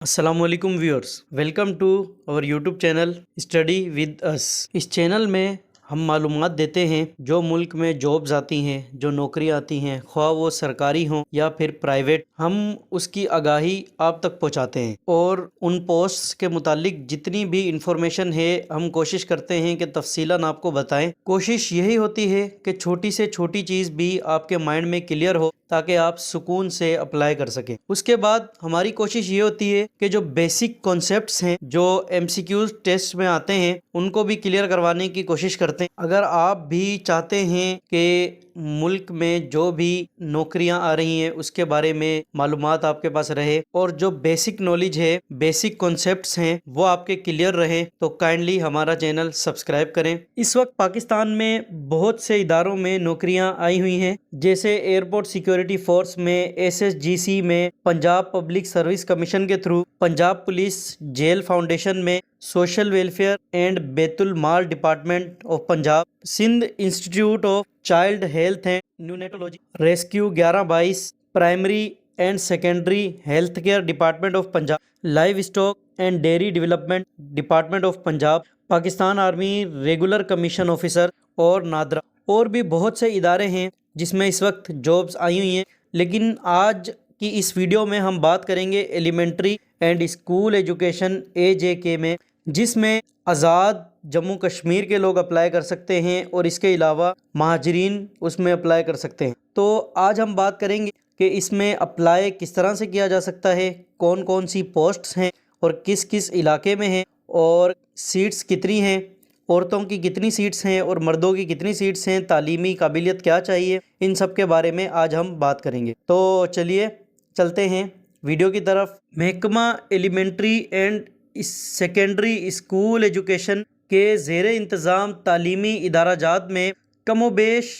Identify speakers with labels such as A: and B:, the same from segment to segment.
A: अस्सलाम वालेकुम viewers, welcome to our YouTube channel study with us. इस चैनल में हम मालूमात देते हैं जो मुल्क में जॉब्स आती हैं, जो नौकरियां आती हैं, ख्वाह वो सरकारी हों या फिर प्राइवेट, हम उसकी आगाही आप तक पहुंचाते हैं और उन पोस्ट्स के मुतालिक जितनी भी इंफॉर्मेशन है हम कोशिश करते हैं कि तफसीलन आपको बताएं। कोशिश यही होती है कि छोटी से छोटी चीज़ भी आपके माइंड में क्लियर हो ताकि आप सुकून से अप्लाई कर सकें। उसके बाद हमारी कोशिश ये होती है कि जो बेसिक कॉन्सेप्ट्स हैं जो एमसीक्यूज टेस्ट में आते हैं उनको भी क्लियर करवाने की कोशिश करते हैं। अगर आप भी चाहते हैं कि मुल्क में जो भी नौकरियां आ रही हैं उसके बारे में मालूमात आपके पास रहे और जो बेसिक नॉलेज है, बेसिक कॉन्सेप्ट्स हैं वो आपके क्लियर रहे, तो काइंडली हमारा चैनल सब्सक्राइब करें। इस वक्त पाकिस्तान में बहुत से इदारों में नौकरियां आई हुई हैं, जैसे एयरपोर्ट सिक्योरिटी फोर्स में, एसएसजीसी में, पंजाब पब्लिक सर्विस कमीशन के through, Punjab police jail foundation में, social welfare and Baitul Maal department of Punjab, Sindh institute of child health and neonatology rescue 1122, primary and secondary health care department of Punjab, livestock and dairy development department of Punjab, Pakistan army regular commission officer और नादरा। और भी बहुत से इदारे हैं जिसमें इस वक्त जॉब्स आई हुई हैं, लेकिन आज की इस वीडियो में हम बात करेंगे elementary and school education AJK में, जिसमें आज़ाद जम्मू कश्मीर के लोग अप्लाई कर सकते हैं और इसके अलावा महाजरीन उसमें अप्लाई कर सकते हैं। तो आज हम बात करेंगे कि इसमें अप्लाई किस तरह से किया जा सकता है, कौन कौन सी पोस्ट्स हैं और किस किस इलाके में हैं और सीट्स कितनी हैं, औरतों की कितनी सीट्स हैं और मर्दों की कितनी सीट्स हैं, तालीमी काबिलियत क्या चाहिए, इन सब के बारे में आज हम बात करेंगे। तो चलिए चलते हैं वीडियो की तरफ। महकमा elementary and secondary school education के ज़ेर इंतज़ाम तालीमी इदाराजात में कमोबेश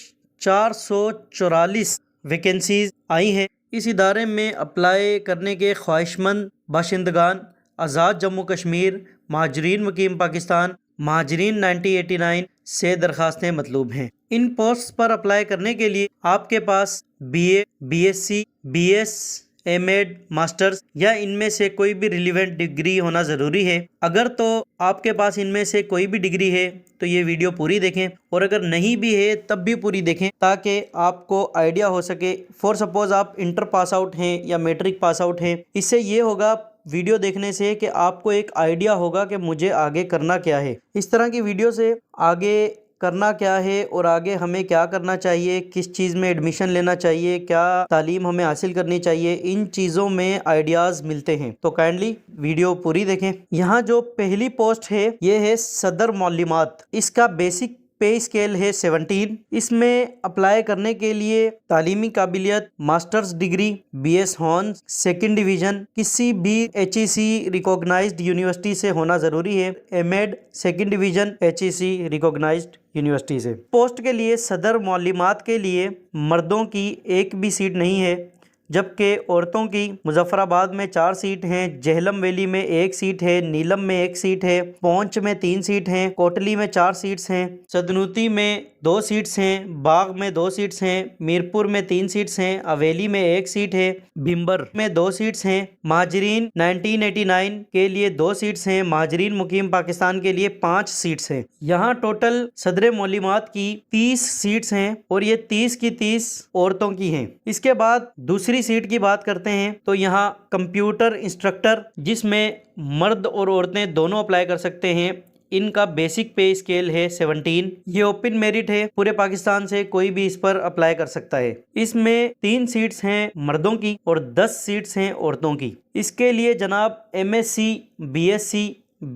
A: 444 वैकेंसीज आई हैं। इस इदारे में अप्लाई करने के ख्वाहिशमंद बाशिंदगान आज़ाद जम्मू कश्मीर, महाजरीन मुकीम पाकिस्तान, महाजरीन 1989 से दरखास्तें मतलूब हैं। इन पोस्ट पर अप्लाई करने के लिए आपके पास BA, BSc, BS, MEd, masters या इनमें से कोई भी रिलीवेंट डिग्री होना ज़रूरी है। अगर तो आपके पास इनमें से कोई भी डिग्री है तो ये वीडियो पूरी देखें, और अगर नहीं भी है तब भी पूरी देखें ताकि आपको आइडिया हो सके। फॉर सपोज़ आप इंटर पास आउट हैं या मैट्रिक पास आउट हैं, इससे ये होगा वीडियो देखने से कि आपको एक आइडिया होगा कि मुझे आगे करना क्या है। इस तरह की वीडियो से आगे करना क्या है और आगे हमें क्या करना चाहिए, किस चीज़ में एडमिशन लेना चाहिए, क्या तालीम हमें हासिल करनी चाहिए, इन चीज़ों में आइडियाज़ मिलते हैं। तो काइंडली वीडियो पूरी देखें। यहाँ जो पहली पोस्ट है ये है सदर मालूमात। इसका बेसिक पे स्केल है 17। इसमें अप्लाई करने के लिए तालीमी काबिलियत masters degree BS honours second division किसी भी HEC रिकॉग्नाइज्ड यूनिवर्सिटी से होना ज़रूरी है। MEd second division HEC recognised university से। पोस्ट के लिए सदर मालूमात के लिए मर्दों की एक भी सीट नहीं है, जबकि औरतों की मुजफ्फराबाद में 4 सीट हैं, जहलम वैली में 1 सीट है, नीलम में 1 सीट है, पौंच में 3 सीट हैं, कोटली में 4 सीट्स हैं, सदनूती में 2 सीट्स हैं, बाग में 2 सीट्स हैं, मीरपुर में 3 सीट्स हैं, अवेली में 1 सीट है, भिम्बर में 2 सीट्स हैं, महाजरीन 1989 के लिए 2 सीट्स हैं, महाजरीन मुकीम पाकिस्तान के लिए 5 सीट्स हैं। यहाँ टोटल सदर मालूमात की 30 सीट्स हैं और ये 30 की 30 औरतों की हैं। इसके बाद दूसरी सीट की बात करते हैं तो यहाँ कंप्यूटर इंस्ट्रक्टर, जिसमें मर्द और औरतें दोनों अप्लाई कर सकते हैं। इनका बेसिक पे स्केल है 17। ये ओपन मेरिट है, पूरे पाकिस्तान से कोई भी इस पर अप्लाई कर सकता है। इसमें 3 सीट्स हैं मर्दों की और 10 सीट्स हैं औरतों की। इसके लिए जनाब MSc, BSc,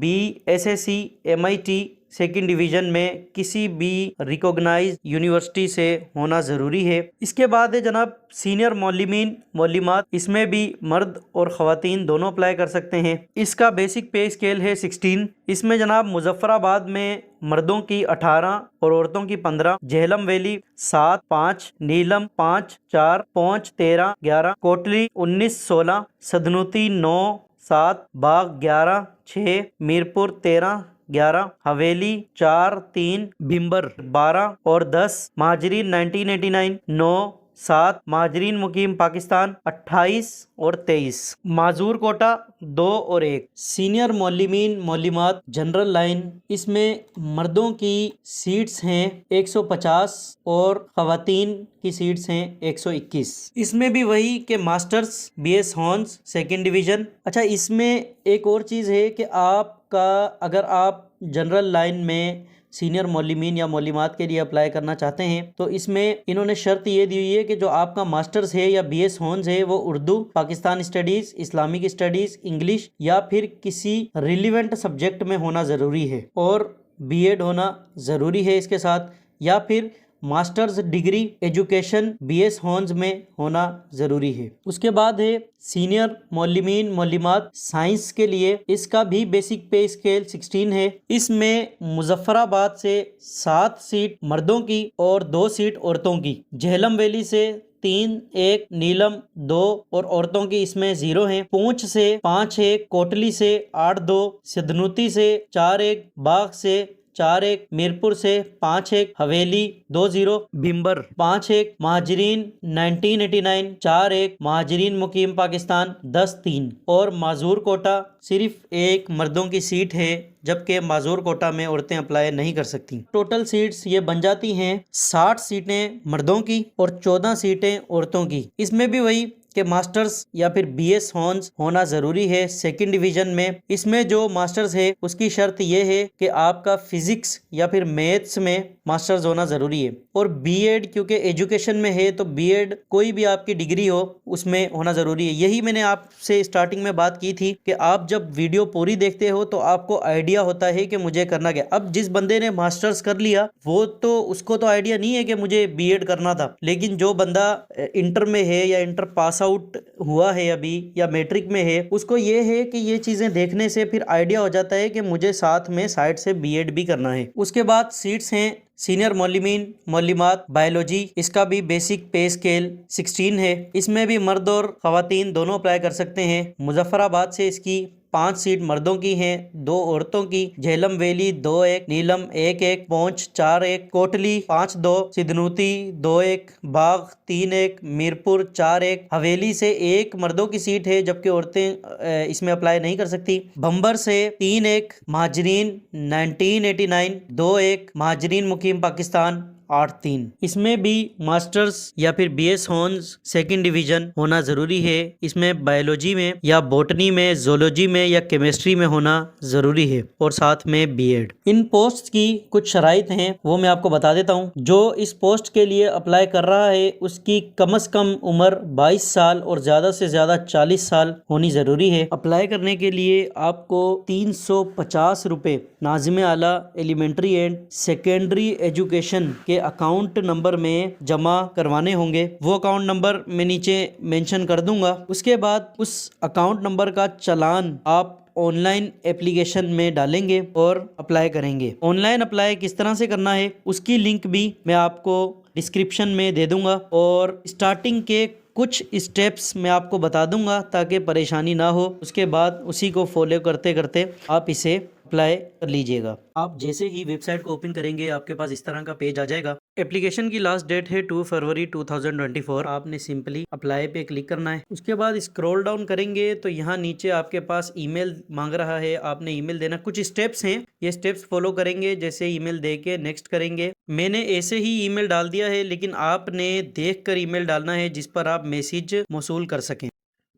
A: BSSc, MIT second division में किसी भी रिकॉग्नाइज्ड यूनिवर्सिटी से होना ज़रूरी है। इसके बाद है जनाब सीनियर मालूमात। इसमें भी मर्द और ख़वातीन दोनों अप्लाई कर सकते हैं। इसका बेसिक पे स्केल है 16। इसमें जनाब मुजफ्फराबाद में मर्दों की 18 और औरतों की 15, जहलम वैली 7, 5, नीलम 5, 4, पौंच 13, 11, कोटली 19, 16, सदनूती 9, 7, बाग 11, 6, मीरपुर 13, 11, हवेली 4, 3, भिम्बर 12 और 10, महाजरीन 1989 9, 7, महाजरीन मुकीम पाकिस्तान 28 और 23, माजूर कोटा 2 और 1, सीनियर मौलिमीन मौलिमात जनरल लाइन, इसमें मर्दों की सीट्स हैं 150 और ख़वातीन की सीट्स हैं 121। इसमें भी वही कि masters BS horns second division. अच्छा, इसमें एक और चीज़ है कि आपका अगर आप जनरल लाइन में सीनियर मौलिमीन या मौलिमात के लिए अप्लाई करना चाहते हैं तो इसमें इन्होंने शर्त ये दी हुई है कि जो आपका मास्टर्स है या BS हॉर्न्स है वो Urdu, Pakistan studies, Islamic studies, English या फिर किसी रिलीवेंट सब्जेक्ट में होना ज़रूरी है और B.Ed होना ज़रूरी है इसके साथ, या फिर masters degree education BS horns में होना ज़रूरी है। उसके बाद है सीनियर मौलिमीन मौलिमात साइंस के लिए, इसका भी बेसिक पे स्केल 16 है। इसमें मुजफ्फराबाद से 7 सीट मर्दों की और 2 सीट औरतों की, झेलम वैली से 3, 1, नीलम 2 और औरतों की इसमें 0 हैं, पूंछ से 5, 1, कोटली से 8, 2, सिद्धनूती से 4, 1, बाग से 4, 1, मीरपुर से 5, 1, हवेली 2, 0, भिम्बर 5, 1, महाजरीन 1989 4, 1, महाजरीन मुकीम पाकिस्तान 10, 3 और माजूर कोटा सिर्फ एक मर्दों की सीट है, जबकि माजूर कोटा में औरतें अप्लाई नहीं कर सकती। टोटल सीट्स ये बन जाती हैं 60 सीटें मर्दों की और 14 सीटें औरतों की। इसमें भी वही कि मास्टर्स या फिर BS हॉर्न्स होना ज़रूरी है सेकंड डिवीज़न में। इसमें जो मास्टर्स है उसकी शर्त ये है कि आपका फिज़िक्स या फिर मैथ्स में मास्टर्स होना ज़रूरी है और B.Ed क्योंकि एजुकेशन में है तो B.Ed कोई भी आपकी डिग्री हो उसमें होना ज़रूरी है। यही मैंने आपसे स्टार्टिंग में बात की थी कि आप जब वीडियो पूरी देखते हो तो आपको आइडिया होता है कि मुझे करना क्या। अब जिस बंदे ने मास्टर्स कर लिया वो तो उसको तो आइडिया नहीं है कि मुझे B.Ed करना था, लेकिन जो बंदा इंटर में है या इंटर पास आउट हुआ है अभी या मैट्रिक में है उसको ये है कि ये चीज़ें देखने से फिर आइडिया हो जाता है कि मुझे साथ में साइड से B.Ed भी करना है। उसके बाद सीट्स हैं सीनियर मौलिमीन मौलिमात बायोलॉजी, इसका भी बेसिक पे स्केल 16 है। इसमें भी मर्द और ख़वातीन दोनों अप्लाई कर सकते हैं। मुजफ्फराबाद से इसकी 5 सीट मर्दों की हैं, 2 औरतों की, झेलम वैली 2, 1, नीलम 1, 1, पौंछ 4, 1, कोटली 5, 2, सिद्धनूती 2, 1, बाग 3, 1, मीरपुर 4, 1, हवेली से 1 मर्दों की सीट है जबकि औरतें इसमें अप्लाई नहीं कर सकती। भंबर से 3, 1, महाजरीन 1989 2, 1, महाजरीन मुकीम पाकिस्तान 8, 3। इसमें भी मास्टर्स या फिर BS हॉर्न्स सेकंड डिवीजन होना ज़रूरी है। इसमें बायोलॉजी में या बॉटनी में, जोलॉजी में या केमिस्ट्री में होना ज़रूरी है और साथ में B.Ed। इन पोस्ट की कुछ शराइत हैं वो मैं आपको बता देता हूँ। जो इस पोस्ट के लिए अप्लाई कर रहा है उसकी कम से कम उम्र 22 साल और ज़्यादा से ज़्यादा 40 साल होनी ज़रूरी है। अप्लाई करने के लिए आपको 350 रुपये नाज़िम आला एलिमेंट्री एंड सेकेंडरी एजुकेशन के अकाउंट नंबर में जमा करवाने होंगे। वो अकाउंट नंबर मैं नीचे मेंशन कर दूंगा। उसके बाद उस अकाउंट नंबर का चालान आप ऑनलाइन एप्लीकेशन में डालेंगे और अप्लाई करेंगे। ऑनलाइन अप्लाई किस तरह से करना है उसकी लिंक भी मैं आपको डिस्क्रिप्शन में दे दूंगा और स्टार्टिंग के कुछ स्टेप्स मैं आपको बता दूंगा ताकि परेशानी ना हो। उसके बाद उसी को फॉलो करते करते आप इसे अप्लाई कर लीजिएगा। आप जैसे ही वेबसाइट को ओपन करेंगे आपके पास इस तरह का पेज आ जाएगा। एप्लीकेशन की लास्ट डेट है 2 फरवरी 2024। आपने सिंपली अप्लाई पे क्लिक करना है। उसके बाद स्क्रॉल डाउन करेंगे तो यहाँ नीचे आपके पास ईमेल मांग रहा है, आपने ईमेल देना। कुछ स्टेप्स हैं, ये स्टेप्स फॉलो करेंगे। जैसे ईमेल दे के नेक्स्ट करेंगे। मैंने ऐसे ही ईमेल डाल दिया है लेकिन आपने देख कर ईमेल डालना है जिस पर आप मैसेज मौसूल कर सकें।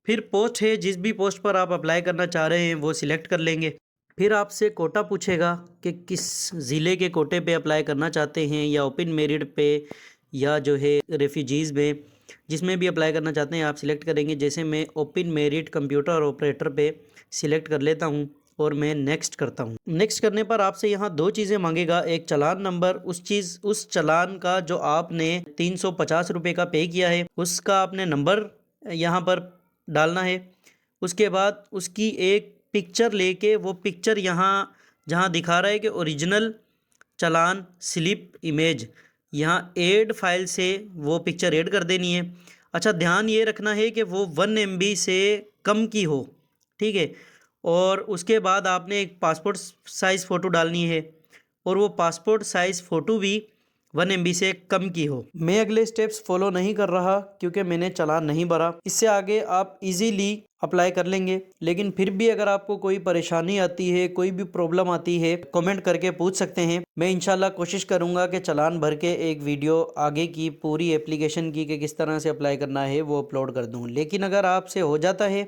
A: फिर पोस्ट है, जिस भी पोस्ट पर आप अप्लाई करना चाह रहे हैं वो सिलेक्ट कर लेंगे। फिर आपसे कोटा पूछेगा कि किस ज़िले के कोटे पे अप्लाई करना चाहते हैं या ओपन मेरिट पे या जो है रेफ्यूजीज़ में, जिसमें भी अप्लाई करना चाहते हैं आप सिलेक्ट करेंगे। जैसे मैं ओपन मेरिट कंप्यूटर ऑपरेटर पे सिलेक्ट कर लेता हूँ और मैं नेक्स्ट करता हूँ। नेक्स्ट करने पर आपसे यहाँ 2 चीज़ें मांगेगा, एक चालान नंबर, उस चालान का जो आपने 350 रुपये का पे किया है उसका आपने नंबर यहाँ पर डालना है। उसके बाद उसकी एक पिक्चर लेके वो पिक्चर यहाँ जहाँ दिखा रहा है कि ओरिजिनल चालान स्लिप इमेज, यहाँ ऐड फाइल से वो पिक्चर ऐड कर देनी है। अच्छा, ध्यान ये रखना है कि वो 1 MB से कम की हो, ठीक है। और उसके बाद आपने एक पासपोर्ट साइज़ फ़ोटो डालनी है और वो पासपोर्ट साइज़ फ़ोटो भी 1 MB से कम की हो। मैं अगले स्टेप्स फॉलो नहीं कर रहा क्योंकि मैंने चालान नहीं भरा। इससे आगे आप इजीली अप्लाई कर लेंगे। लेकिन फिर भी अगर आपको कोई परेशानी आती है, कोई भी प्रॉब्लम आती है, कमेंट करके पूछ सकते हैं। मैं इंशाल्लाह कोशिश करूंगा कि चालान भर के एक वीडियो आगे की पूरी एप्लीकेशन की कि किस तरह से अप्लाई करना है वो अपलोड कर दूं। लेकिन अगर आपसे हो जाता है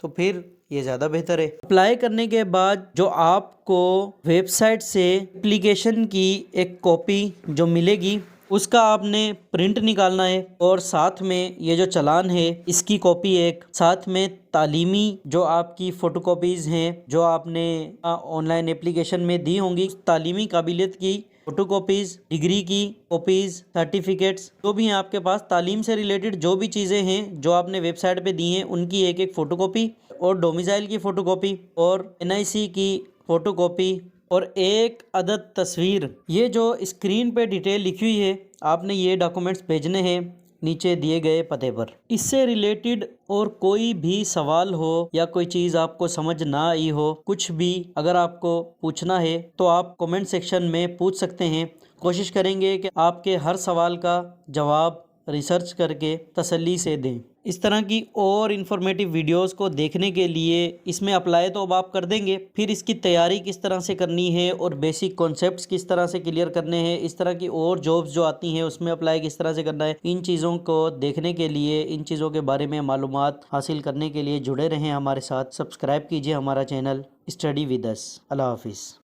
A: तो फिर ये ज़्यादा बेहतर है। अप्लाई करने के बाद जो आपको वेबसाइट से एप्लीकेशन की एक कॉपी जो मिलेगी उसका आपने प्रिंट निकालना है और साथ में ये जो चालान है इसकी कॉपी एक, साथ में तालीमी जो आपकी फ़ोटोकॉपीज़ हैं जो आपने ऑनलाइन एप्लीकेशन में दी होंगी, तालीमी काबिलियत की फ़ोटोकॉपीज़, डिग्री की कॉपीज़, सर्टिफिकेट्स जो भी हैं आपके पास, तालीम से रिलेटेड जो भी चीज़ें हैं जो आपने वेबसाइट पे दी हैं उनकी एक एक फ़ोटोकॉपी और डोमिसाइल की फ़ोटोकॉपी और NIC की फ़ोटोकॉपी और एक अदद तस्वीर। ये जो स्क्रीन पे डिटेल लिखी हुई है आपने ये डॉक्यूमेंट्स भेजने हैं नीचे दिए गए पते पर। इससे रिलेटेड और कोई भी सवाल हो या कोई चीज़ आपको समझ ना आई हो, कुछ भी अगर आपको पूछना है तो आप कमेंट सेक्शन में पूछ सकते हैं। कोशिश करेंगे कि आपके हर सवाल का जवाब रिसर्च करके तसल्ली से दें। इस तरह की और इन्फॉर्मेटिव वीडियोस को देखने के लिए इसमें अप्लाई तो अब आप कर देंगे, फिर इसकी तैयारी किस तरह से करनी है और बेसिक कॉन्सेप्ट्स किस तरह से क्लियर करने हैं, इस तरह की और जॉब्स जो आती हैं उसमें अप्लाई किस तरह से करना है, इन चीज़ों को देखने के लिए, इन चीज़ों के बारे में मालूमात हासिल करने के लिए जुड़े रहें हमारे साथ। सब्सक्राइब कीजिए हमारा चैनल स्टडी विद अस। अल्लाह हाफिज़।